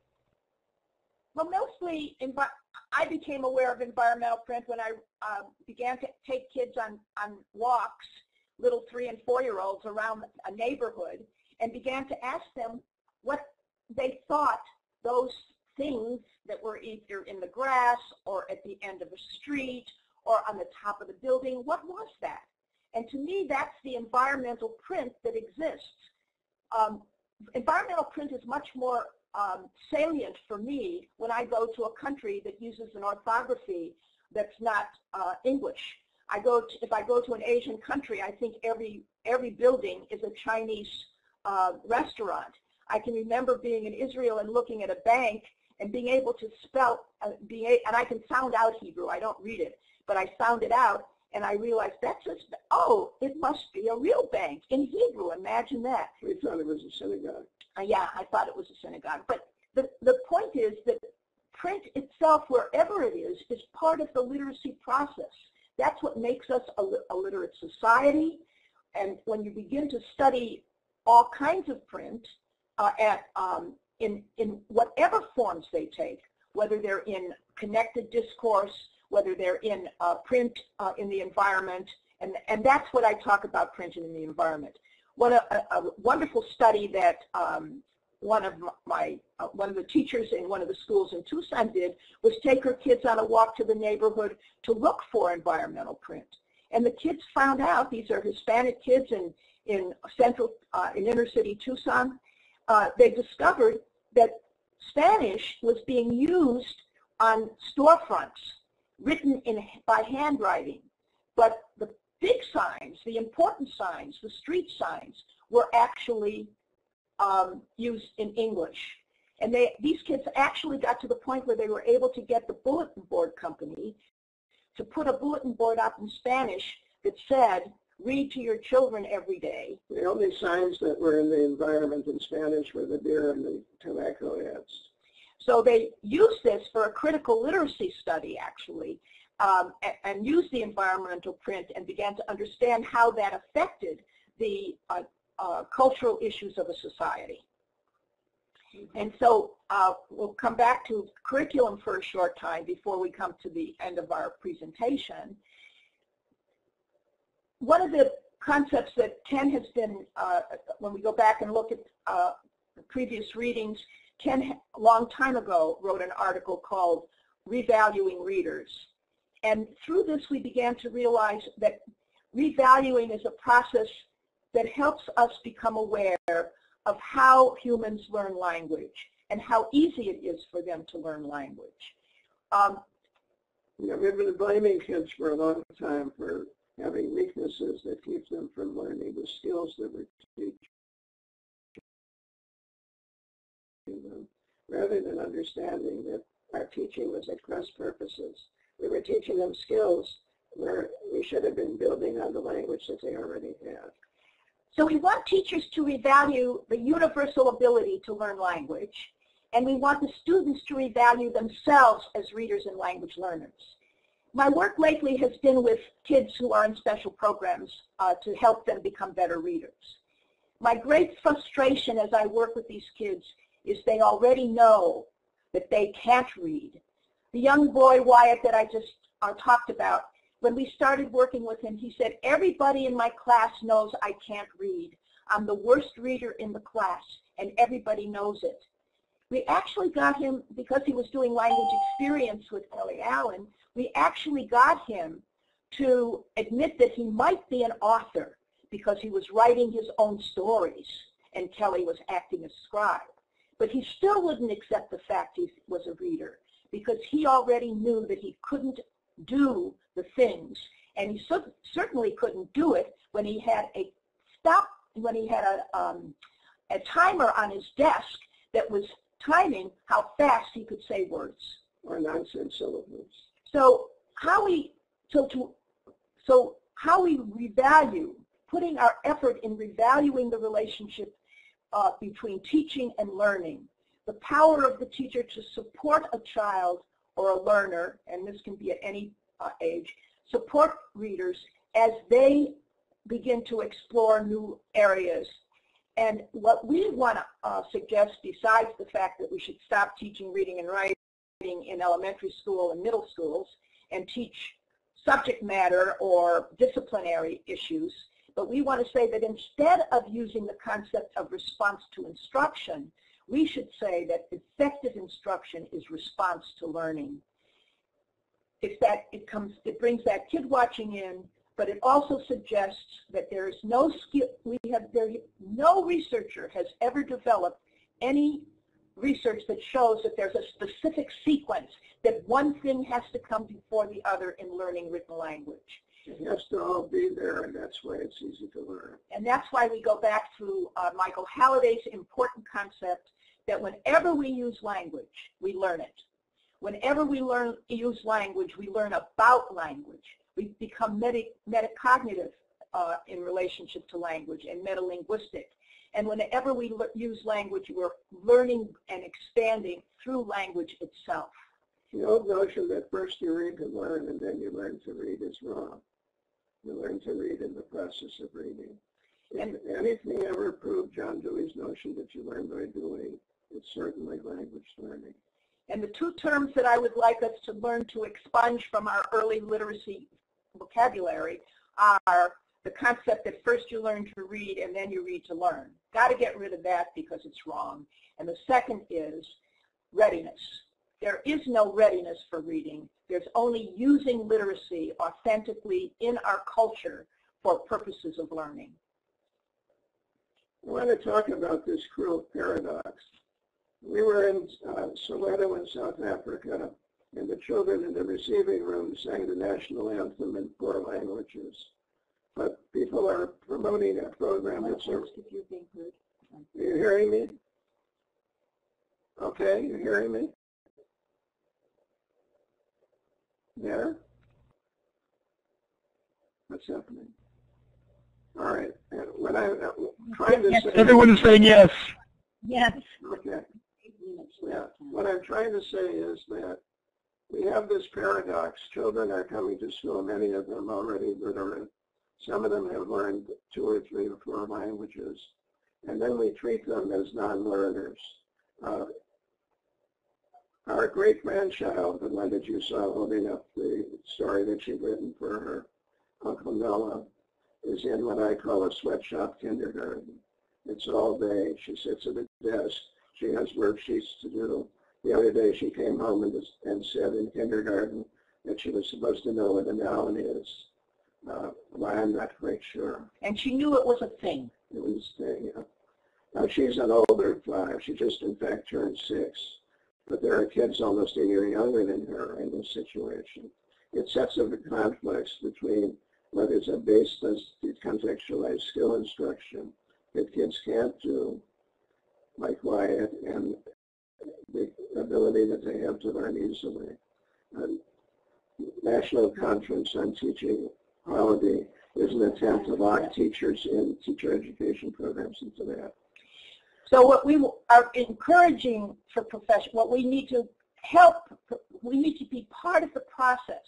Well, mostly, I became aware of environmental print when I began to take kids on walks, little 3- and 4-year-olds around a neighborhood, and began to ask them what they thought those things that were either in the grass or at the end of a street or on the top of the building, what was that? And to me, that's the environmental print that exists. Environmental print is much more salient for me when I go to a country that uses an orthography that's not English. If I go to an Asian country, I think every building is a Chinese restaurant. I can remember being in Israel and looking at a bank and being able to spell, and I can sound out Hebrew. I don't read it, but I sound it out, and I realized that's just, oh, it must be a real bank in Hebrew. Imagine that. We thought it was a synagogue. Yeah, I thought it was a synagogue. But the point is that print itself, wherever it is part of the literacy process. That's what makes us a literate society. And when you begin to study all kinds of print in whatever forms they take, whether they're in connected discourse, whether they're in print in the environment, and that's what I talk about, print in the environment. A wonderful study that one of the teachers in one of the schools in Tucson did was take her kids on a walk to the neighborhood to look for environmental print. And the kids found out, these are Hispanic kids in inner city Tucson, they discovered that Spanish was being used on storefronts, written by handwriting. But the big signs, the important signs, the street signs, were actually used in English. And these kids actually got to the point where they were able to get the bulletin board company to put a bulletin board up in Spanish that said, "Read to your children every day." The only signs that were in the environment in Spanish were the beer and the tobacco ads. So they used this for a critical literacy study, actually, and used the environmental print and began to understand how that affected the cultural issues of a society. And so we'll come back to curriculum for a short time before we come to the end of our presentation. One of the concepts that Ken has been, when we go back and look at the previous readings, Ken, a long time ago, wrote an article called Revaluing Readers. And through this, we began to realize that revaluing is a process that helps us become aware of how humans learn language and how easy it is for them to learn language. We've been blaming kids for a long time for having weaknesses that keep them from learning the skills that we're teaching them, rather than understanding that our teaching was at cross purposes. We were teaching them skills where we should have been building on the language that they already have. So we want teachers to revalue the universal ability to learn language, and we want the students to revalue themselves as readers and language learners. My work lately has been with kids who are in special programs to help them become better readers. My great frustration as I work with these kids is they already know that they can't read. The young boy, Wyatt, that I just talked about, when we started working with him, he said, "Everybody in my class knows I can't read. I'm the worst reader in the class, and everybody knows it." We actually got him, because he was doing language experience with Kelly Allen, we actually got him to admit that he might be an author because he was writing his own stories and Kelly was acting as scribe. But he still wouldn't accept the fact he was a reader because he already knew that he couldn't do the things, and he certainly couldn't do it when he had a timer on his desk that was timing how fast he could say words or nonsense syllables. So how we revalue, putting our effort in revaluing the relationship between teaching and learning, the power of the teacher to support a child or a learner, and this can be at any age, support readers as they begin to explore new areas. And what we want to suggest, besides the fact that we should stop teaching reading and writing in elementary school and middle schools and teach subject matter or disciplinary issues, but we want to say that instead of using the concept of response to instruction, we should say that effective instruction is response to learning. It brings that kid watching in, but it also suggests that there is no skill. No researcher has ever developed any research that shows that there's a specific sequence, that one thing has to come before the other in learning written language. It has to all be there, and that's why it's easy to learn. And that's why we go back to Michael Halliday's important concept that whenever we use language, we learn it. Whenever we use language, we learn about language. We become metacognitive in relationship to language and metalinguistic. And whenever we use language, we're learning and expanding through language itself. The old notion that first you read to learn and then you learn to read is wrong. You learn to read in the process of reading. If anything ever proved John Dewey's notion that you learn by doing, it's certainly language learning. And the two terms that I would like us to learn to expunge from our early literacy vocabulary are the concept that first you learn to read and then you read to learn. Got to get rid of that because it's wrong. And the second is readiness. There is no readiness for reading. There's only using literacy authentically in our culture for purposes of learning. want to talk about this cruel paradox. We were in Soweto in South Africa, and the children in the receiving room sang the national anthem in 4 languages. But people are promoting a program that's... Are you hearing me? Okay, you're hearing me? There? What's happening? All right. And what I'm trying to say... Everyone is saying yes. Yes. Okay. Yeah. What I'm trying to say is that we have this paradox. Children are coming to school, many of them already literate. Some of them have learned 2 or 3 or 4 languages. And then we treat them as non-learners. Our great-grandchild, the one that you saw holding up the story that she'd written for her Uncle Noah, is in what I call a sweatshop kindergarten. It's all day. She sits at a desk. She has worksheets to do. The other day she came home and said in kindergarten that she was supposed to know what a noun is. Why, I'm not quite sure. And she knew it was a thing. It was a thing, yeah. Now she's an older 5. She just in fact turned 6. But there are kids almost a year younger than her in this situation. It sets up a conflict between what is a base contextualized skill instruction that kids can't do, like quiet, and the ability that they have to learn easily. National Conference on Teaching Quality is an attempt to lock teachers in teacher education programs into that. So what we are encouraging for profession, what we need to help, we need to be part of the process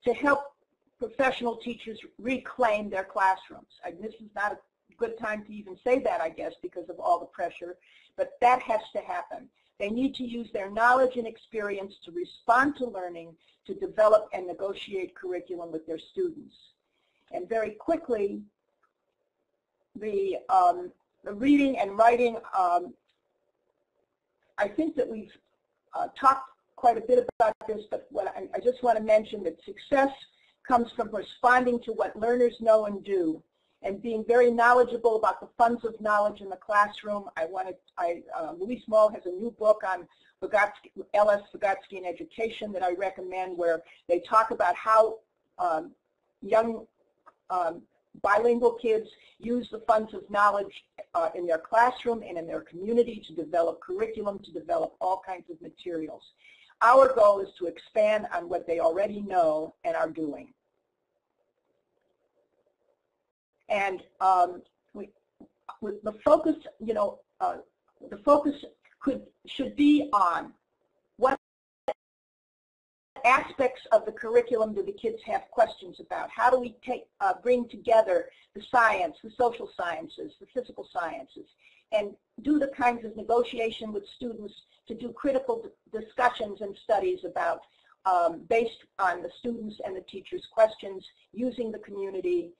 to help professional teachers reclaim their classrooms. And this is not a good time to even say that, I guess, because of all the pressure, but that has to happen. They need to use their knowledge and experience to respond to learning, to develop and negotiate curriculum with their students. And very quickly, the reading and writing, I think that we've talked quite a bit about this, but what I just want to mention that success comes from responding to what learners know and do, and being very knowledgeable about the funds of knowledge in the classroom. Louise Moll has a new book on L.S. Vygotsky and education that I recommend, where they talk about how young bilingual kids use the funds of knowledge in their classroom and in their community to develop curriculum, to develop all kinds of materials. Our goal is to expand on what they already know and are doing. And the focus, the focus should be on what aspects of the curriculum do the kids have questions about? How do we bring together the science, the social sciences, the physical sciences, and do the kinds of negotiation with students to do critical discussions and studies about, based on the students and the teachers' questions, using the community,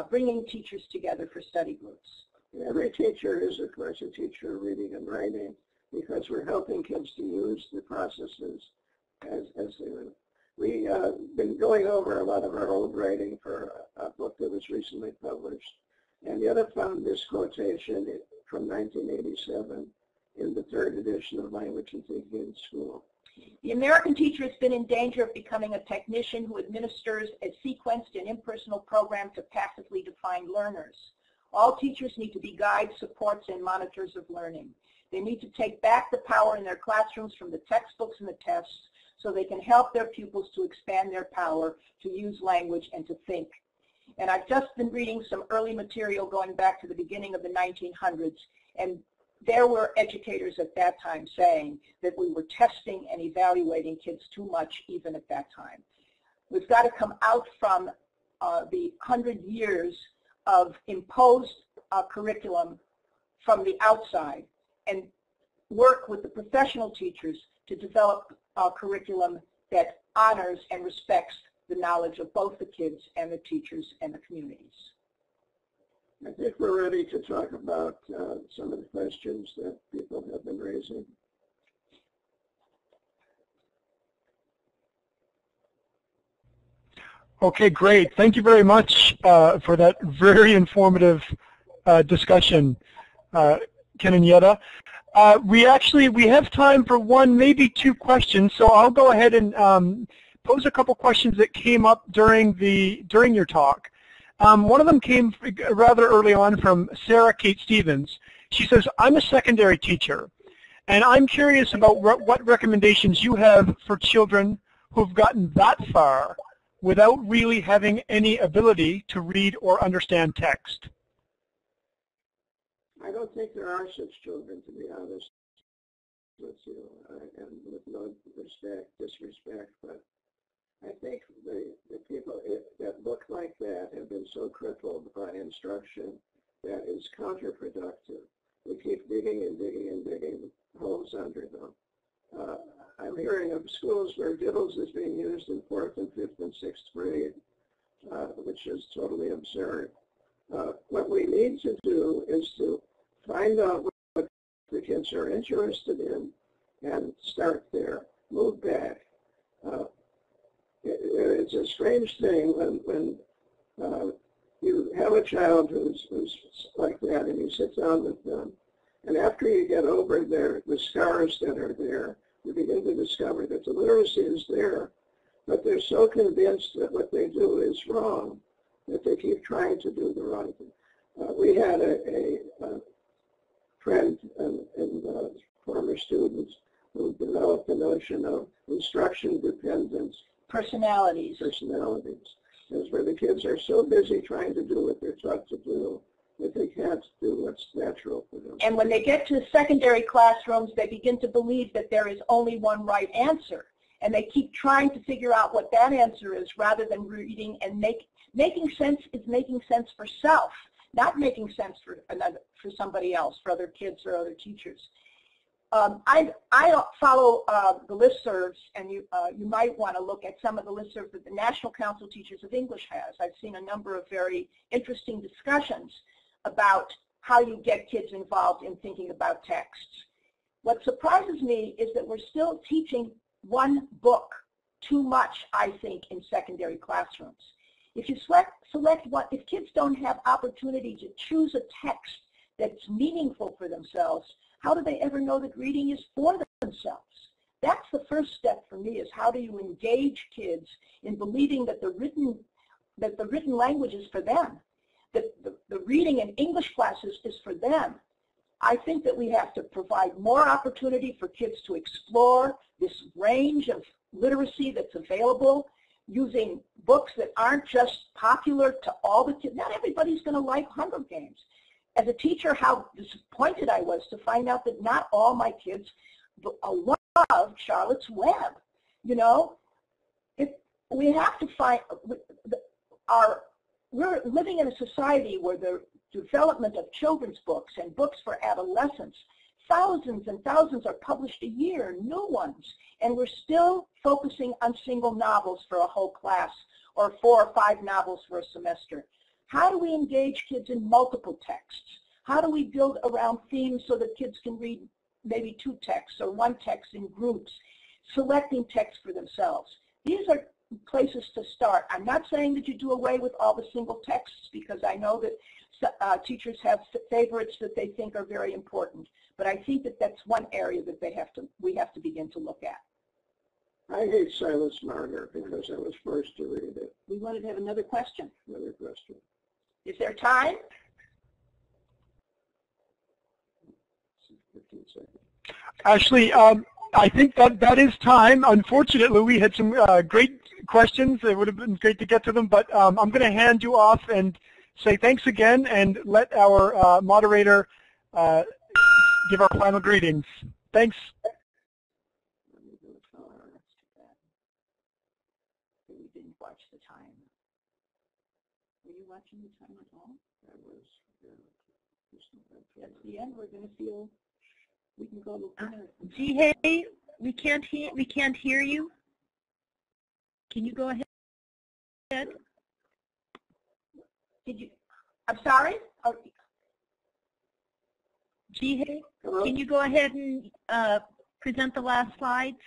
bringing teachers together for study groups. Every teacher is, of course, a teacher of reading and writing, because we're helping kids to use the processes as they would. We've been going over a lot of our old writing for a book that was recently published, and YETTA found this quotation from 1987 in the 3rd edition of Language and Thinking in School. The American teacher has been in danger of becoming a technician who administers a sequenced and impersonal program to passively defined learners. All teachers need to be guides, supports, and monitors of learning. They need to take back the power in their classrooms from the textbooks and the tests, so they can help their pupils to expand their power to use language and to think. And I've just been reading some early material going back to the beginning of the 1900s, and there were educators at that time saying that we were testing and evaluating kids too much even at that time. We've got to come out from the 100 years of imposed curriculum from the outside and work with the professional teachers to develop a curriculum that honors and respects the knowledge of both the kids and the teachers and the communities. I think we're ready to talk about some of the questions that people have been raising. Okay, great. Thank you very much for that very informative discussion. Ken and YETTA. We have time for one, maybe two questions, so I'll go ahead and pose a couple questions that came up during your talk. One of them came rather early on from Sarah Kate Stevens. She says, I'm a secondary teacher, and I'm curious about what recommendations you have for children who've gotten that far without really having any ability to read or understand text. I don't think there are such children, to be honest with you, and with no disrespect, but I think the people that look like that have been so crippled by instruction that is counterproductive. We keep digging and digging and digging holes under them. I'm hearing of schools where Diddles is being used in 4th and 5th and 6th grade, which is totally absurd. What we need to do is to find out what the kids are interested in and start there. Move back. It's a strange thing when you have a child who's like that and you sit down with them, and after you get over the scars that are there, you begin to discover that the literacy is there, but they're so convinced that what they do is wrong that they keep trying to do the right thing. We had a friend and former students who developed the notion of instruction dependence. Personalities. Is where the kids are so busy trying to do what they're taught to do that they can't do what's natural for them. And when they get to secondary classrooms, they begin to believe that there is only one right answer. And they keep trying to figure out what that answer is rather than reading and making sense is making sense for self, not making sense for somebody else, for other kids or other teachers. I follow the listservs, and you might want to look at some of the listservs that the National Council of Teachers of English has. I've seen a number of very interesting discussions about how you get kids involved in thinking about texts. What surprises me is that we're still teaching one book too much, I think, in secondary classrooms. If you select one, if kids don't have opportunity to choose a text that's meaningful for themselves, how do they ever know that reading is for themselves? That's the first step for me, is how do you engage kids in believing that the written language is for them, that the reading in English classes is for them. I think that we have to provide more opportunity for kids to explore this range of literacy that's available, using books that aren't just popular to all the kids. Not everybody's going to like Hunger Games. As a teacher, how disappointed I was to find out that not all my kids love Charlotte's Web. You know, if we have to find we're living in a society where the development of children's books and books for adolescents, thousands and thousands are published a year, new ones, and we're still focusing on single novels for a whole class or 4 or 5 novels for a semester. How do we engage kids in multiple texts? How do we build around themes so that kids can read maybe 2 texts or 1 text in groups, selecting texts for themselves? These are places to start. I'm not saying that you do away with all the single texts, because I know that teachers have favorites that they think are very important, but I think that that's one area that we have to begin to look at. I hate Silas Marner because I was forced to read it. We wanted to have another question. Another question. Is there time? 15 seconds. Actually, I think that is time. Unfortunately, we had some great questions. It would have been great to get to them, but I'm going to hand you off and say thanks again and let our moderator give our final greetings. Thanks. We didn't watch the time. Were you watching the time at all? I was. Yeah. That's the end. We're going to feel we can go to dinner. Jihei, we can't hear you. Can you go ahead? Did you? I'm sorry. Oh. Jihei, can you go ahead and present the last slides?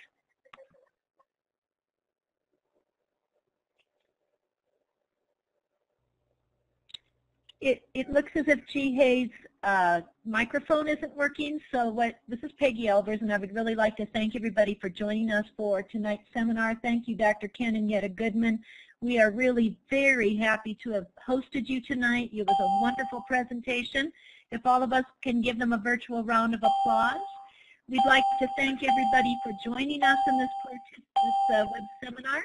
It looks as if Jihei's microphone isn't working, so this is Peggy Elvers, and I would really like to thank everybody for joining us for tonight's seminar. Thank you, Dr. Ken and YETTA Goodman. We are really very happy to have hosted you tonight. It was a wonderful presentation. If all of us can give them a virtual round of applause. We'd like to thank everybody for joining us in this web seminar.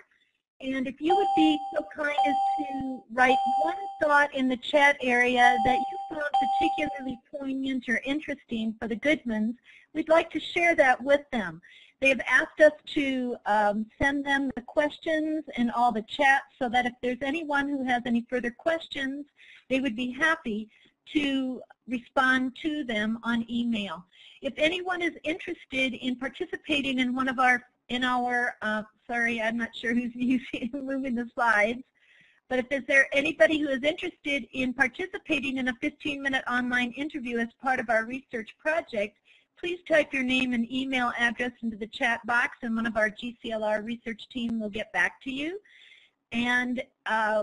And if you would be so kind as to write one thought in the chat area that you found particularly poignant or interesting for the Goodmans, we'd like to share that with them. They have asked us to send them the questions and all the chats so that if there's anyone who has any further questions, they would be happy to respond to them on email. If anyone is interested in participating in one of our sorry, I'm not sure who's moving the slides, but if there anybody who is interested in participating in a 15-minute online interview as part of our research project, please type your name and email address into the chat box, and one of our GCLR research team will get back to you. And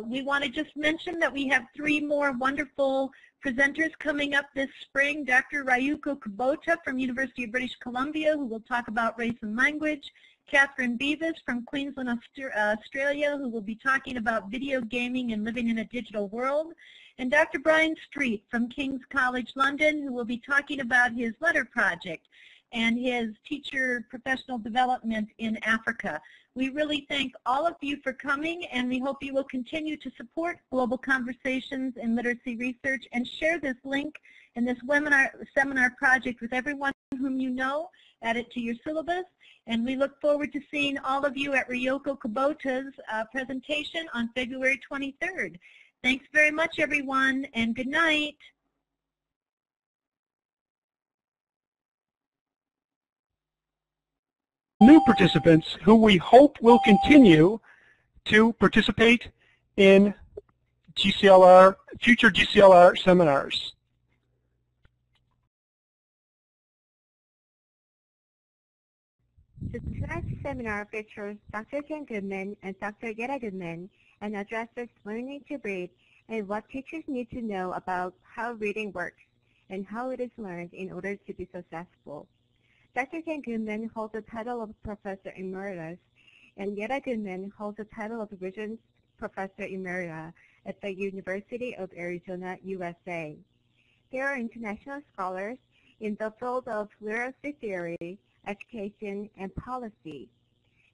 we want to just mention that we have 3 more wonderful presenters coming up this spring. Dr. Rayuko Kubota from University of British Columbia, who will talk about race and language. Catherine Beavis from Queensland, Australia, who will be talking about video gaming and living in a digital world. And Dr. Brian Street from King's College London, who will be talking about his letter project and his teacher professional development in Africa. We really thank all of you for coming, and we hope you will continue to support Global Conversations in Literacy Research and share this link and this seminar project with everyone whom you know. Add it to your syllabus, and we look forward to seeing all of you at Ryoko Kubota's presentation on February 23rd. Thanks very much, everyone, and good night. New participants who we hope will continue to participate in future GCLR seminars. So tonight's seminar features Dr. Ken Goodman and Dr. YETTA Goodman and addresses learning to read and what teachers need to know about how reading works and how it is learned in order to be successful. Dr. Ken Goodman holds the title of Professor Emeritus, and YETTA Goodman holds the title of Regents Professor Emerita at the University of Arizona, USA. They are international scholars in the field of literacy theory, education, and policy.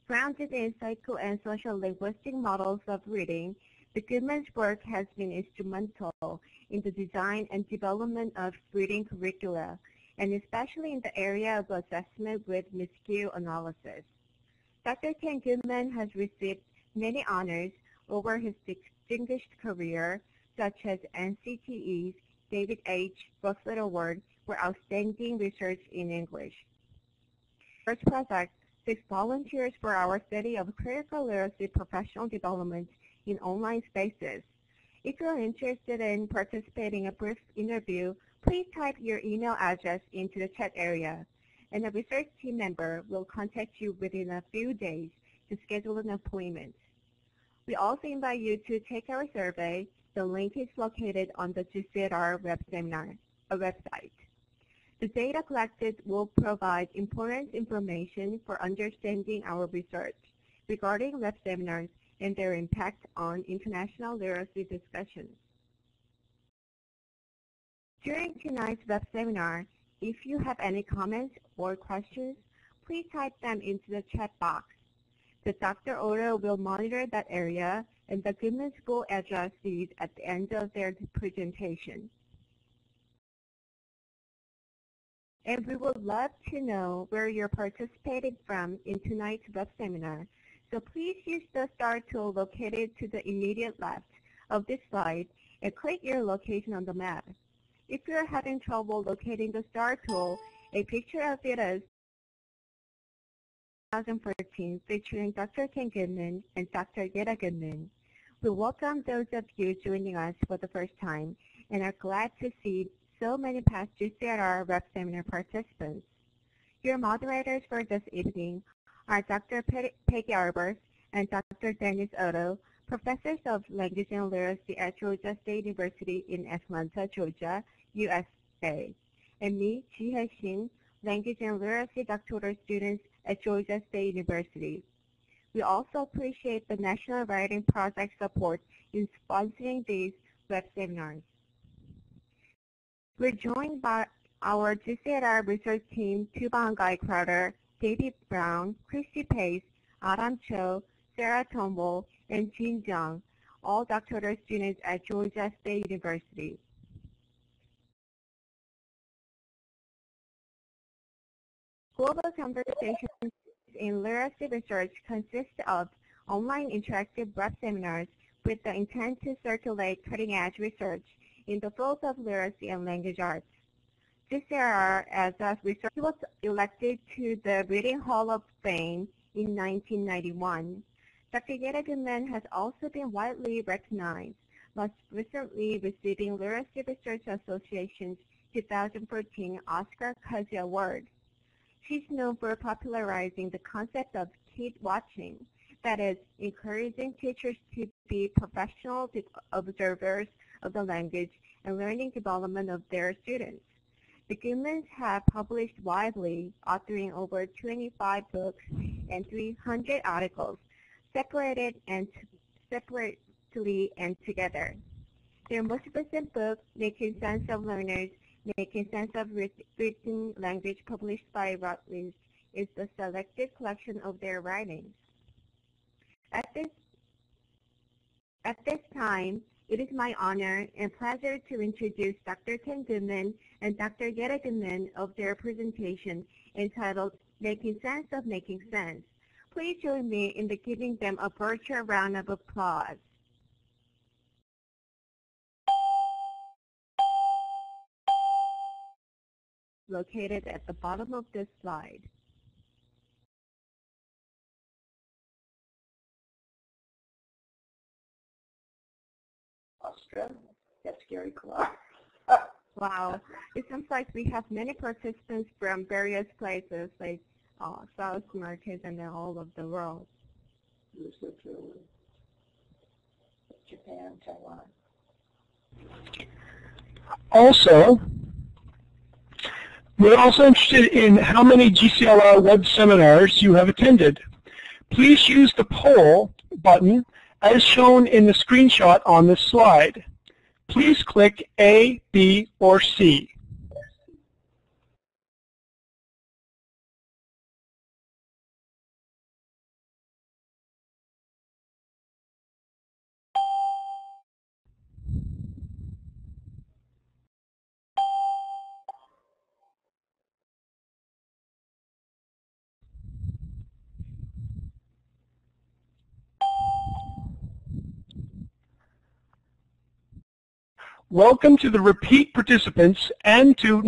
Grounded in psycho and social linguistic models of reading, the Goodman's work has been instrumental in the design and development of reading curricula, and especially in the area of assessment with miscue analysis. Dr. Ken Goodman has received many honors over his distinguished career, such as NCTE's David H. Russell Award for Outstanding Research in English. First project seeks volunteers for our study of critical literacy professional development in online spaces. If you're interested in participating in a brief interview, please type your email address into the chat area, and a research team member will contact you within a few days to schedule an appointment. We also invite you to take our survey. The link is located on the GCLR website. The data collected will provide important information for understanding our research regarding web seminars and their impact on international literacy discussions. During tonight's web seminar, if you have any comments or questions, please type them into the chat box. The Dr. Otto will monitor that area, and the Goodmans will address these at the end of their presentation. And we would love to know where you're participating from in tonight's web seminar, so please use the star tool located to the immediate left of this slide and click your location on the map. If you're having trouble locating the star tool, a picture of it is 2014 featuring Dr. Ken Goodman and Dr. YETTA Goodman. We welcome those of you joining us for the first time and are glad to see so many past GCLR web seminar participants. Your moderators for this evening are Dr. Peggy Elvers and Dr. Dennis Otto, professors of language and literacy at Georgia State University in Atlanta, Georgia, USA, and me, Ji-Hae, language and literacy doctoral students at Georgia State University. We also appreciate the National Writing Project support in sponsoring these web seminars. We're joined by our GCLR research team, Tuban Guy Crowder, David Brown, Christy Pace, Adam Cho, Sarah Tombo, and Jin Jung, all doctoral students at Georgia State University. Global Conversations in Literacy Research consists of online interactive web seminars with the intent to circulate cutting-edge research in the fields of literacy and language arts. GCLR, as a researcher, was elected to the Reading Hall of Fame in 1991. Dr. YETTA Goodman has also been widely recognized, most recently receiving Literacy Research Association's 2014 Oscar Cozy Award. She's known for popularizing the concept of kid watching, that is, encouraging teachers to be professional observers of the language and learning development of their students. The Goodmans have published widely, authoring over 25 books and 300 articles, separately and together. Their most recent book, Making Sense of Learners, Making Sense of Written Language, published by Routledge, is the selected collection of their writings. At this time, it is my honor and pleasure to introduce Dr. Ken Goodman and Dr. YETTA Goodman of their presentation entitled Making Sense of Making Sense. Please join me in giving them a virtual round of applause. Located at the bottom of this slide. Australia. That's Gary Clark. Wow. It seems like we have many participants from various places, like South America and then all of the world. Japan, Taiwan. Also, we're also interested in how many GCLR web seminars you have attended. Please use the poll button as shown in the screenshot on this slide. Please click A, B, or C. Welcome to the repeat participants and to